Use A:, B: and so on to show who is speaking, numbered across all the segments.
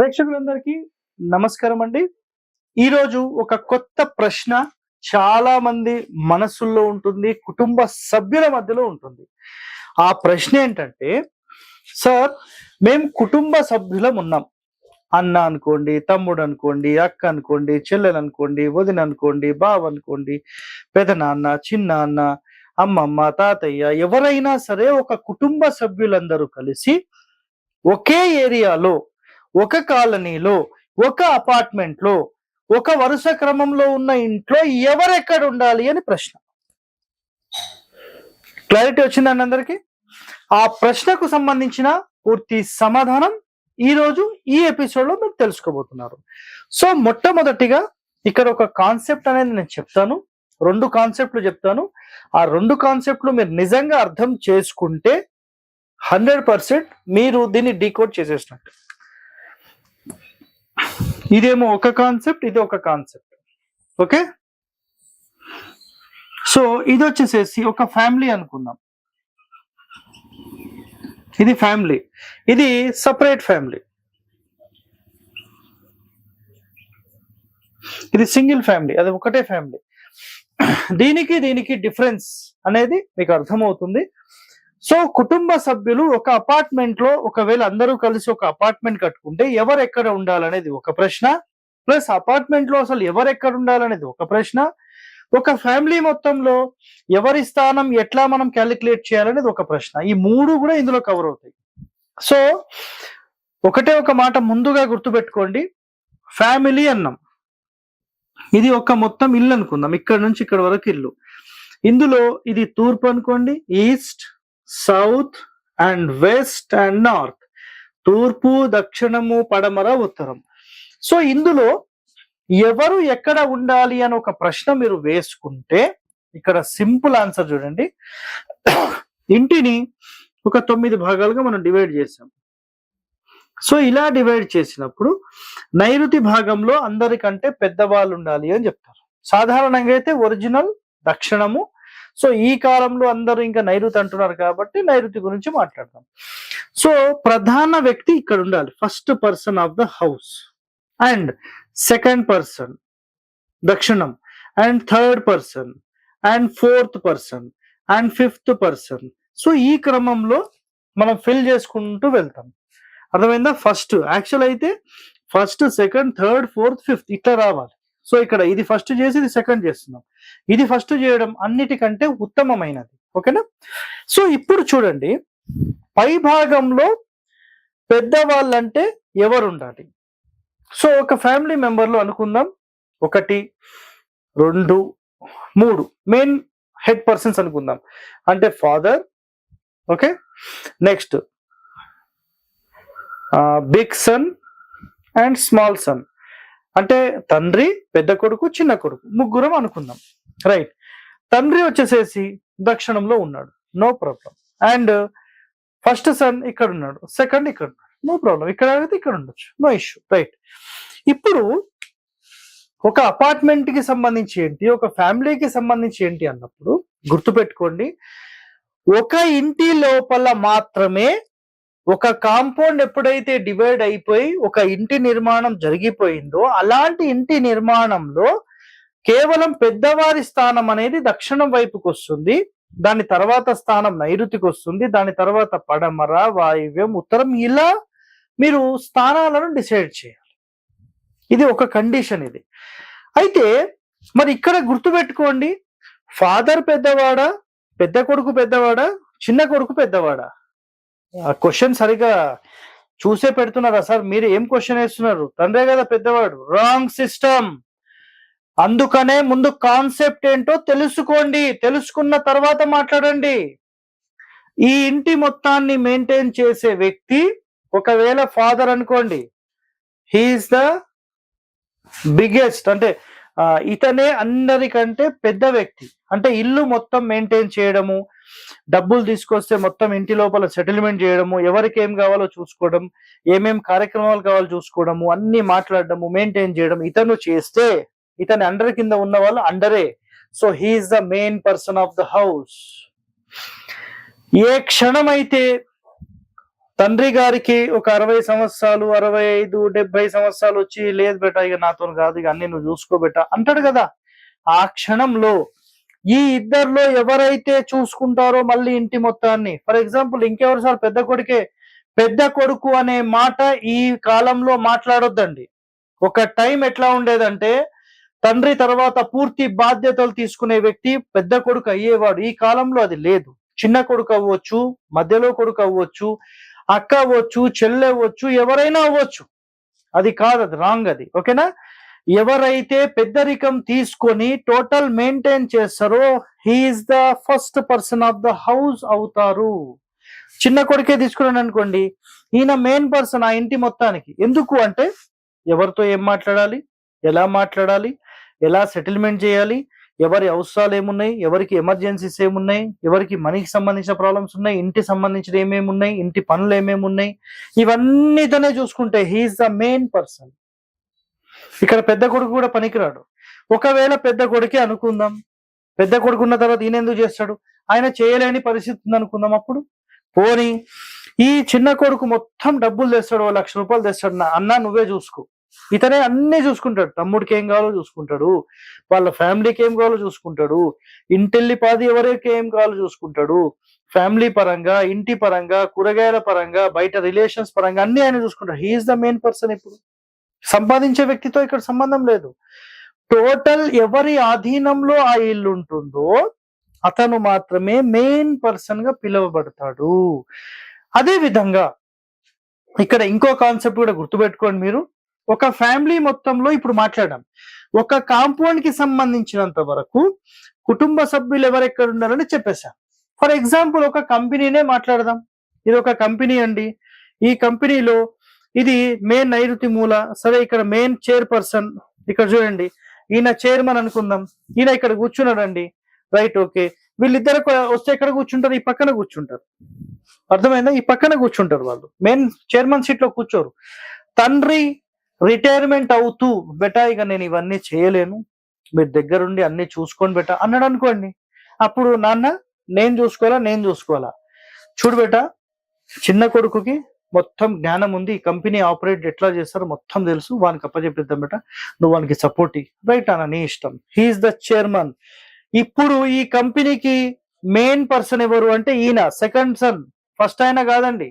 A: ప్రేక్షకులందరికీ నమస్కారం అండి. ఈరోజు ఒక కొత్త ప్రశ్న చాలా మంది మనసుల్లో ఉంటుంది, కుటుంబ సభ్యుల మధ్యలో ఉంటుంది. ఆ ప్రశ్న ఏంటంటే, సార్ మేము కుటుంబ సభ్యులం ఉన్నాం. అన్న అనుకోండి, తమ్ముడు అనుకోండి, అక్క అనుకోండి, చెల్లెలు అనుకోండి, వదిన అనుకోండి, బావ అనుకోండి, పెదనాన్న, చిన్నాన్న, అమ్మమ్మ, తాతయ్య, ఎవరైనా సరే ఒక కుటుంబ సభ్యులందరూ కలిసి ఒకే ఏరియాలో, ఒక కాలనీలో, ఒక అపార్ట్మెంట్ లో, ఒక వరుస క్రమంలో ఉన్న ఇంట్లో ఎవరెక్కడ ఉండాలి అని ప్రశ్న. క్లారిటీ వచ్చిందండి అందరికి? ఆ ప్రశ్నకు సంబంధించిన పూర్తి సమాధానం ఈ రోజు ఈ ఎపిసోడ్ లో మీరు తెలుసుకోబోతున్నారు. సో మొట్టమొదటిగా ఇక్కడ ఒక కాన్సెప్ట్ అనేది నేను చెప్తాను, 2 కాన్సెప్ట్లు చెప్తాను. ఆ 2 కాన్సెప్ట్లు మీరు నిజంగా అర్థం చేసుకుంటే 100% మీరు దీన్ని డీకోడ్ చేసేసినట్టు. ఇదేమో ఒక కాన్సెప్ట్, ఇది ఒక కాన్సెప్ట్. ఓకే, సో ఇది వచ్చేసేసి ఒక ఫ్యామిలీ అనుకుందాం. ఇది ఫ్యామిలీ, ఇది సపరేట్ ఫ్యామిలీ, ఇది సింగిల్ ఫ్యామిలీ, అది ఒకటే ఫ్యామిలీ. దీనికి డిఫరెన్స్ అనేది మీకు అర్థమవుతుంది. సో కుటుంబ సభ్యులు ఒక అపార్ట్మెంట్ లో ఒకవేళ అందరూ కలిసి ఒక అపార్ట్మెంట్ కట్టుకుంటే ఎవరు ఎక్కడ ఉండాలనేది ఒక ప్రశ్న, ప్లస్ అపార్ట్మెంట్ లో అసలు ఎవరు ఎక్కడ ఉండాలనేది ఒక ప్రశ్న, ఒక ఫ్యామిలీ మొత్తంలో ఎవరి స్థానం ఎట్లా మనం క్యాలిక్యులేట్ చేయాలనేది ఒక ప్రశ్న. ఈ 3 కూడా ఇందులో కవర్ అవుతాయి. సో ఒకటే ఒక మాట ముందుగా గుర్తుపెట్టుకోండి, ఫ్యామిలీ అన్నాం, ఇది ఒక మొత్తం ఇల్లు అనుకుందాం, ఇక్కడ నుంచి ఇక్కడ వరకు ఇల్లు. ఇందులో ఇది తూర్పు అనుకోండి, east, south and west and north, తూర్పు, దక్షిణము, పడమర, ఉత్తరం. సో ఇందులో ఎవరు ఎక్కడ ఉండాలి అని ఒక ప్రశ్న మీరు వేసుకుంటే ఇక్కడ సింపుల్ ఆన్సర్ చూడండి. ఇంటిని ఒక 9 భాగాలుగా మనం డివైడ్ చేసాం. సో ఇలా డివైడ్ చేసినప్పుడు నైరుతి భాగంలో అందరికంటే పెద్దవాళ్ళు ఉండాలి అని చెప్తారు. సాధారణంగా అయితే ఒరిజినల్ దక్షిణము. సో ఈ కాలంలో అందరూ ఇంకా నైరుతి అంటున్నారు కాబట్టి నైరుతి గురించి మాట్లాడదాం. సో ప్రధాన వ్యక్తి ఇక్కడ ఉండాలి, first person of the house, and second person దక్షిణం, and third person, and fourth person, and fifth person. So ఈ క్రమంలో మనం ఫిల్ చేసుకుంటూ వెళ్తాం. అర్థమైందా? ఫస్ట్ యాక్చువల్ అయితే first, second, third, fourth, fifth ఇట్లా రావాలి. సో ఇక్కడ ఇది ఫస్ట్ చేసి ఇది సెకండ్ చేస్తున్నాం. ఇది ఫస్ట్ చేయడం అన్నిటికంటే ఉత్తమమైనది. ఓకేనా? సో ఇప్పుడు చూడండి, పై భాగంలో పెద్దవాళ్ళంటే ఎవరు ఉండాలి? సో ఒక ఫ్యామిలీ మెంబర్లు అనుకుందాం, 1, 2, 3 మెయిన్ హెడ్ పర్సన్స్ అనుకుందాం. అంటే father, okay, next big son and small son, అంటే తండ్రి, పెద్ద కొడుకు, చిన్న కొడుకు, ముగ్గురం అనుకుందాం. రైట్, తండ్రి వచ్చేసేసి దక్షిణంలో ఉన్నాడు, no problem. And first son ఇక్కడ ఉన్నాడు, సెకండ్ ఇక్కడ ఉన్నాడు, నో ప్రాబ్లం. ఇక్కడ అయితే ఇక్కడ ఉండొచ్చు, నో ఇష్యూ. రైట్, ఇప్పుడు ఒక అపార్ట్మెంట్ కి సంబంధించి ఏంటి, ఒక ఫ్యామిలీకి సంబంధించి ఏంటి అన్నప్పుడు గుర్తుపెట్టుకోండి, ఒక ఇంటి లోపల మాత్రమే ఒక కాంపౌండ్ ఎప్పుడైతే డివైడ్ అయిపోయి ఒక ఇంటి నిర్మాణం జరిగిపోయిందో అలాంటి ఇంటి నిర్మాణంలో కేవలం పెద్దవారి స్థానం అనేది దక్షిణం వైపుకి వస్తుంది, దాని తర్వాత స్థానం నైరుతికి వస్తుంది, దాని తర్వాత పడమర, వాయువ్యం, ఉత్తరం, ఇలా మీరు స్థానాలను డిసైడ్ చేయాలి. ఇది ఒక కండిషన్. ఇది అయితే మరి ఇక్కడ గుర్తుపెట్టుకోండి, ఫాదర్ పెద్దవాడా, పెద్ద కొడుకు పెద్దవాడా, చిన్న కొడుకు పెద్దవాడా? క్వశ్చన్ సరిగా చూసే పెడుతున్నారా సార్? మీరు ఏం క్వశ్చన్ వేస్తున్నారు? తండ్రే కదా పెద్దవాడు. Wrong system. అందుకనే ముందు కాన్సెప్ట్ ఏంటో తెలుసుకోండి, తెలుసుకున్న తర్వాత మాట్లాడండి. ఈ ఇంటి మొత్తాన్ని మెయింటైన్ చేసే వ్యక్తి ఒకవేళ ఫాదర్ అనుకోండి, హీఈస్ ద బిగ్గెస్ట్, అంటే ఇతనే అందరికంటే పెద్ద వ్యక్తి. అంటే ఇల్లు మొత్తం మెయింటైన్ చేయడము, డబ్బులు తీసుకొస్తే మొత్తం ఇంటి లోపల సెటిల్మెంట్ చేయడము, ఎవరికి ఏం కావాలో చూసుకోవడం, ఏమేం కార్యక్రమాలు కావాలో చూసుకోవడము, అన్ని మాట్లాడడము, మెయింటైన్ చేయడం ఇతను చేస్తే ఇతని అండర్ కింద ఉన్న వాళ్ళు అండరే. So he's the main person of the house. ఏ క్షణమైతే తండ్రి గారికి ఒక 60 సంవత్సరాలు 65 70 సంవత్సరాలు వచ్చి లేదు బెట ఇక నాతో కాదు ఇక అన్ని నువ్వు చూసుకోబెట్ట అంటాడు కదా. ఆ క్షణంలో ఈ ఇద్దరిలో ఎవరైతే చూసుకుంటారో మళ్ళీ ఇంటి మొత్తాన్ని, ఫర్ ఎగ్జాంపుల్ ఇంకెవరు సార్ పెద్ద కొడుకు అనే మాట ఈ కాలంలో మాట్లాడొద్దండి. ఒక టైం ఎట్లా ఉండేదంటే తండ్రి తర్వాత పూర్తి బాధ్యతలు తీసుకునే వ్యక్తి పెద్ద కొడుకు అయ్యేవాడు. ఈ కాలంలో అది లేదు. చిన్న కొడుకు అవ్వచ్చు, మధ్యలో కొడుకు అవ్వచ్చు, అక్క అవ్వచ్చు, చెల్లె అవ్వచ్చు, ఎవరైనా అవ్వచ్చు. అది కాదు, అది రాంగ్, అది ఓకేనా. ఎవరైతే పెద్దరికం తీసుకొని టోటల్ మెయింటైన్ చేస్తారో he's the first person of the house అవుతారు. చిన్న కొడుకే తీసుకున్నాను అనుకోండి, ఈయన మెయిన్ పర్సన్ ఆ ఇంటి మొత్తానికి. ఎందుకు అంటే ఎవరితో ఏం మాట్లాడాలి, ఎలా మాట్లాడాలి, ఎలా సెటిల్మెంట్ చేయాలి, ఎవరి అవసరాలు ఏమున్నాయి, ఎవరికి ఎమర్జెన్సీస్ ఏమున్నాయి, ఎవరికి మనీకి సంబంధించిన ప్రాబ్లమ్స్ ఉన్నాయి, ఇంటి సంబంధించిన ఏమేమి ఉన్నాయి, ఇంటి పనులు ఏమేమి ఉన్నాయి, ఇవన్నీ తనే చూసుకుంటే హీఈస్ ద మెయిన్ పర్సన్. ఇక్కడ పెద్ద కొడుకు కూడా పనికిరాడు. ఒకవేళ పెద్ద కొడుకే అనుకుందాం, పెద్ద కొడుకు ఉన్న తర్వాత ఈయన ఎందుకు చేస్తాడు, ఆయన చేయలేని పరిస్థితి ఉంది అనుకుందాం. అప్పుడు పోనీ ఈ చిన్న కొడుకు మొత్తం డబ్బులు తెస్తాడు, 1 లక్ష రూపాయలు తెస్తాడు, అన్న నువ్వే చూసుకో, ఇతనే అన్ని చూసుకుంటాడు. తమ్ముడికి ఏం కావాలో చూసుకుంటాడు, వాళ్ళ ఫ్యామిలీకి ఏం కావాలో చూసుకుంటాడు, ఇంటిల్లి పాది ఎవరికి ఏం కావాలో చూసుకుంటాడు, ఫ్యామిలీ పరంగా, ఇంటి పరంగా, కూరగాయల పరంగా, బయట రిలేషన్స్ పరంగా అన్ని ఆయన చూసుకుంటాడు. He's the main person. ఇప్పుడు సంపాదించే వ్యక్తితో ఇక్కడ సంబంధం లేదు. టోటల్ ఎవరి ఆధీనంలో ఆ ఇల్లు ఉంటుందో అతను మాత్రమే మెయిన్ పర్సన్ గా పిలువబడతాడు. అదే విధంగా ఇక్కడ ఇంకో కాన్సెప్ట్ కూడా గుర్తుపెట్టుకోండి మీరు. ఒక ఫ్యామిలీ మొత్తంలో ఇప్పుడు మాట్లాడాం, ఒక కాంపౌండ్ కి సంబంధించినంత వరకు కుటుంబ సభ్యులు ఎవరెక్కడ ఉండాలని చెప్పేశాం. ఫర్ ఎగ్జాంపుల్ ఒక కంపెనీనే మాట్లాడదాం. ఇది ఒక కంపెనీ అండి. ఈ కంపెనీలో ఇది మెయిన్ నైరుతి మూల. సరే, ఇక్కడ మెయిన్ చైర్ పర్సన్ ఇక్కడ చూడండి, ఈయన చైర్మన్ అనుకుందాం. ఈయన ఇక్కడ కూర్చున్నాడండి, రైట్, ఓకే. వీళ్ళిద్దరు వస్తే ఎక్కడ కూర్చుంటారు, ఈ పక్కన కూర్చుంటారు. అర్థమైందా? ఈ పక్కన కూర్చుంటారు. వాళ్ళు మెయిన్ చైర్మన్ సీట్ లో కూర్చోరు. తండ్రి రిటైర్మెంట్ అవుతూ బెటా ఇక నేను ఇవన్నీ చేయలేను, మీరు దగ్గరుండి అన్ని చూసుకోండి బెటా అన్నాడు అనుకోండి. అప్పుడు నాన్న నేను చూసుకోవాలా, చూడు బెటా, చిన్న కొడుకుకి మొత్తం జ్ఞానం ఉంది, ఈ కంపెనీ ఆపరేట్ ఎట్లా చేస్తారో మొత్తం తెలుసు, వానికి అప్పచెప్పిద్దాం బెటా, నువ్వు వానికి సపోర్ట్ ఇ, రైట్ అన్న, నీ ఇష్టం. He's the chairman. ఇప్పుడు ఈ కంపెనీకి మెయిన్ పర్సన్ ఎవరు అంటే ఈయన, సెకండ్ సన్, ఫస్ట్ ఆయన కాదండి.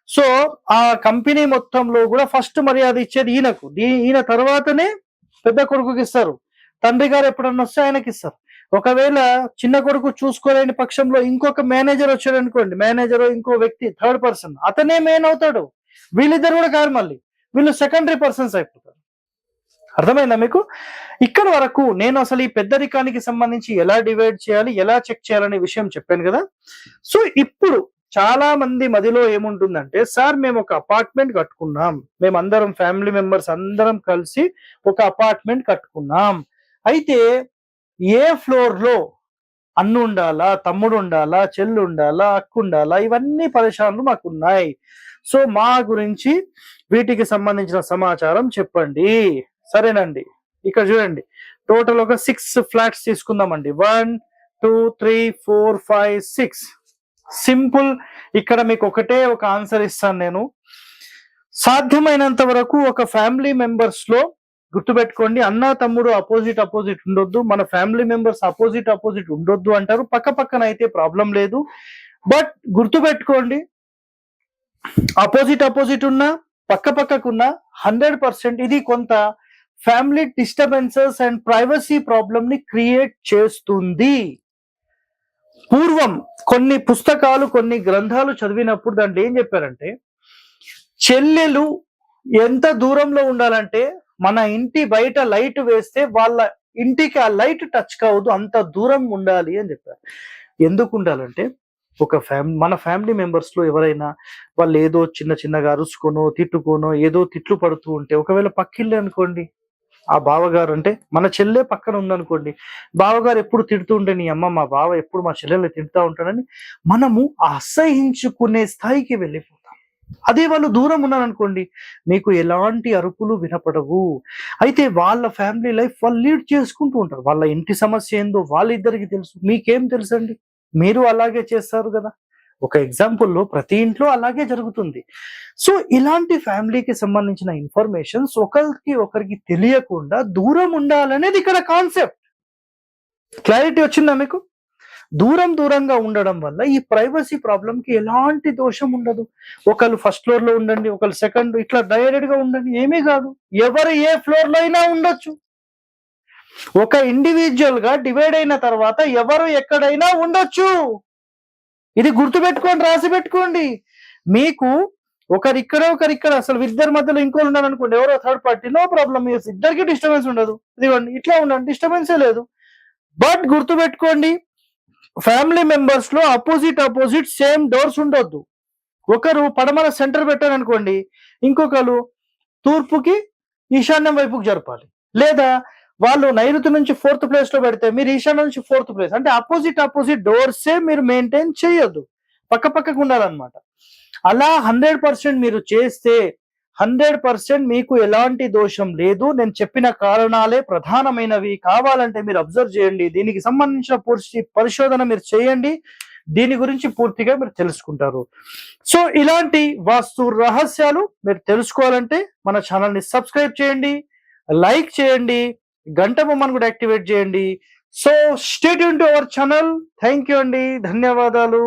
A: సో ఆ కంపెనీ మొత్తంలో కూడా ఫస్ట్ మర్యాద ఇచ్చేది ఈయనకు. ఈయన తర్వాతనే పెద్ద కొడుకుకి ఇస్తారు. తండ్రి గారు ఎప్పుడన్నా వస్తే ఆయనకి ఇస్తారు. ఒకవేళ చిన్న కొడుకు చూసుకోలేని పక్షంలో ఇంకొక మేనేజర్ వచ్చాడు అనుకోండి, మేనేజర్ ఇంకో వ్యక్తి థర్డ్ పర్సన్, అతనే మెయిన్ అవుతాడు. వీళ్ళిద్దరు కూడా కాదు, మళ్ళీ వీళ్ళు సెకండరీ పర్సన్స్ అయిపోతారు. అర్థమైందా మీకు? ఇక్కడ వరకు నేను అసలు ఈ పెద్దరికానికి సంబంధించి ఎలా డివైడ్ చేయాలి, ఎలా చెక్ చేయాలనే విషయం చెప్పాను కదా. సో ఇప్పుడు చాలా మంది మదిలో ఏముంటుందంటే, సార్ మేము ఒక అపార్ట్మెంట్ కట్టుకున్నాం, మేమందరం ఫ్యామిలీ మెంబర్స్ అందరం కలిసి ఒక అపార్ట్మెంట్ కట్టుకున్నాం, అయితే ఏ ఫ్లోర్ లో అన్ను ఉండాలా, తమ్ముడు ఉండాలా, చెల్లు ఉండాలా, అక్కు ఉండాలా, ఇవన్నీ పరిశానలు మాకున్నాయి. సో మా గురించి వీటికి సంబంధించిన సమాచారం చెప్పండి. సరేనండి, ఇక్కడ చూడండి, టోటల్ ఒక 6 ఫ్లాట్స్ తీసుకుందామండి. 1 2 3 4 5 6. సింపుల్. ఇక్కడ మీకు ఒకటే ఒక ఆన్సర్ ఇస్తాను నేను. సాధ్యమైనంత వరకు ఒక ఫ్యామిలీ మెంబర్స్ లో గుర్తుపెట్టుకోండి, అన్న తమ్ముడు అపోజిట్ ఉండొద్దు, మన ఫ్యామిలీ మెంబర్స్ అపోజిట్ ఉండొద్దు అంటారు. పక్క పక్కన అయితే ప్రాబ్లం లేదు, బట్ గుర్తుపెట్టుకోండి, అపోజిట్ ఉన్నా పక్క పక్కకున్నా 100% ఇది కొంత family disturbances and privacy problem ని క్రియేట్ చేస్తుంది. పూర్వం కొన్ని పుస్తకాలు, కొన్ని గ్రంథాలు చదివినప్పుడు దాంట్లో ఏం చెప్పారంటే, చెల్లెలు ఎంత దూరంలో ఉండాలంటే మన ఇంటి బయట లైట్ వేస్తే వాళ్ళ ఇంటికి ఆ లైట్ టచ్ కావద్దు, అంత దూరం ఉండాలి అని చెప్పారు. ఎందుకు ఉండాలంటే ఒక మన ఫ్యామిలీ మెంబర్స్ లో ఎవరైనా వాళ్ళు ఏదో చిన్నగా అరుచుకోనో తిట్టుకోనో ఏదో తిట్లు పడుతూ ఉంటే, ఒకవేళ పక్కిల్లే అనుకోండి, ఆ బావగారు అంటే మన చెల్లె పక్కన ఉందనుకోండి, బావగారు ఎప్పుడు తిడుతూ ఉంటే నీ అమ్మ మా బావ ఎప్పుడు మా చెల్లెల్ని తిడుతూ ఉంటాడని మనము అసహించుకునే స్థాయికి వెళ్ళిపోతాం. అదే వాళ్ళు దూరం ఉన్నారనుకోండి, మీకు ఎలాంటి అరుపులు వినపడవు. అయితే వాళ్ళ ఫ్యామిలీ లైఫ్ వాళ్ళు లీడ్ చేసుకుంటూ ఉంటారు. వాళ్ళ ఇంటి సమస్య ఏందో వాళ్ళిద్దరికి తెలుసు, మీకేం తెలుసండి? మీరు అలాగే చేస్తారు కదా. ఒక ఎగ్జాంపుల్లో ప్రతి ఇంట్లో అలాగే జరుగుతుంది. సో ఇలాంటి ఫ్యామిలీకి సంబంధించిన ఇన్ఫర్మేషన్స్ ఒకరికి తెలియకుండా దూరం ఉండాలనేది ఇక్కడ కాన్సెప్ట్. క్లారిటీ వచ్చిందా మీకు? దూరంగా ఉండడం వల్ల ఈ ప్రైవసీ ప్రాబ్లం కి ఎలాంటి దోషం ఉండదు. ఒకళ్ళు ఫస్ట్ ఫ్లోర్ లో ఉండండి, ఒకళ్ళు సెకండ్, ఇట్లా డైరెక్ట్ గా ఉండండి, ఏమీ కాదు. ఎవరు ఏ ఫ్లోర్ లో అయినా ఉండొచ్చు. ఒక ఇండివిజువల్ గా డివైడ్ అయిన తర్వాత ఎవరు ఎక్కడైనా ఉండొచ్చు. ఇది గుర్తుపెట్టుకోండి, రాసి పెట్టుకోండి. మీకు ఒకరిక్కడ అసలు ఇద్దరి మధ్యలో ఇంకోళ్ళు ఉన్నారు అనుకోండి, ఎవరో థర్డ్ పార్టీ, నో ప్రాబ్లం, ఇద్దరికి డిస్టర్బెన్స్ ఉండదు. ఇదిగోండి ఇట్లా ఉండండి, డిస్టర్బెన్సే లేదు. బట్ గుర్తుపెట్టుకోండి, ఫ్యామిలీ మెంబర్స్ లో అపోజిట్ సేమ్ డోర్స్ ఉండొద్దు. ఒకరు పడమర సెంటర్ పెట్టారనుకోండి, ఇంకొకరు తూర్పుకి ఈశాన్యం వైపుకి జరపాలి. లేదా వాళ్ళు నైరుతి నుంచి 4th ప్లేస్ లో పెడితే మీరు ఈశాన్యం నుంచి 4th ప్లేస్, అంటే అపోజిట్ డోర్సే మీరు మెయింటైన్ చేయొద్దు, పక్కకు ఉండాలన్నమాట. అలా 100% మీరు చేస్తే 100% మీకు ఎలాంటి దోషం లేదు. నేను చెప్పిన కారణాలే ప్రధానమైనవి. కావాలంటే మీరు అబ్జర్వ్ చేయండి, దీనికి సంబంధించిన పూర్తి పరిశోధన మీరు చేయండి, దీని గురించి పూర్తిగా మీరు తెలుసుకుంటారు. సో ఇలాంటి వాస్తు రహస్యాలు మీరు తెలుసుకోవాలంటే మన ఛానల్ ని సబ్స్క్రైబ్ చేయండి, లైక్ చేయండి, గంట బొమ్మను కూడా యాక్టివేట్ చేయండి. So stay tune to our channel. Thank you అండి, ధన్యవాదాలు.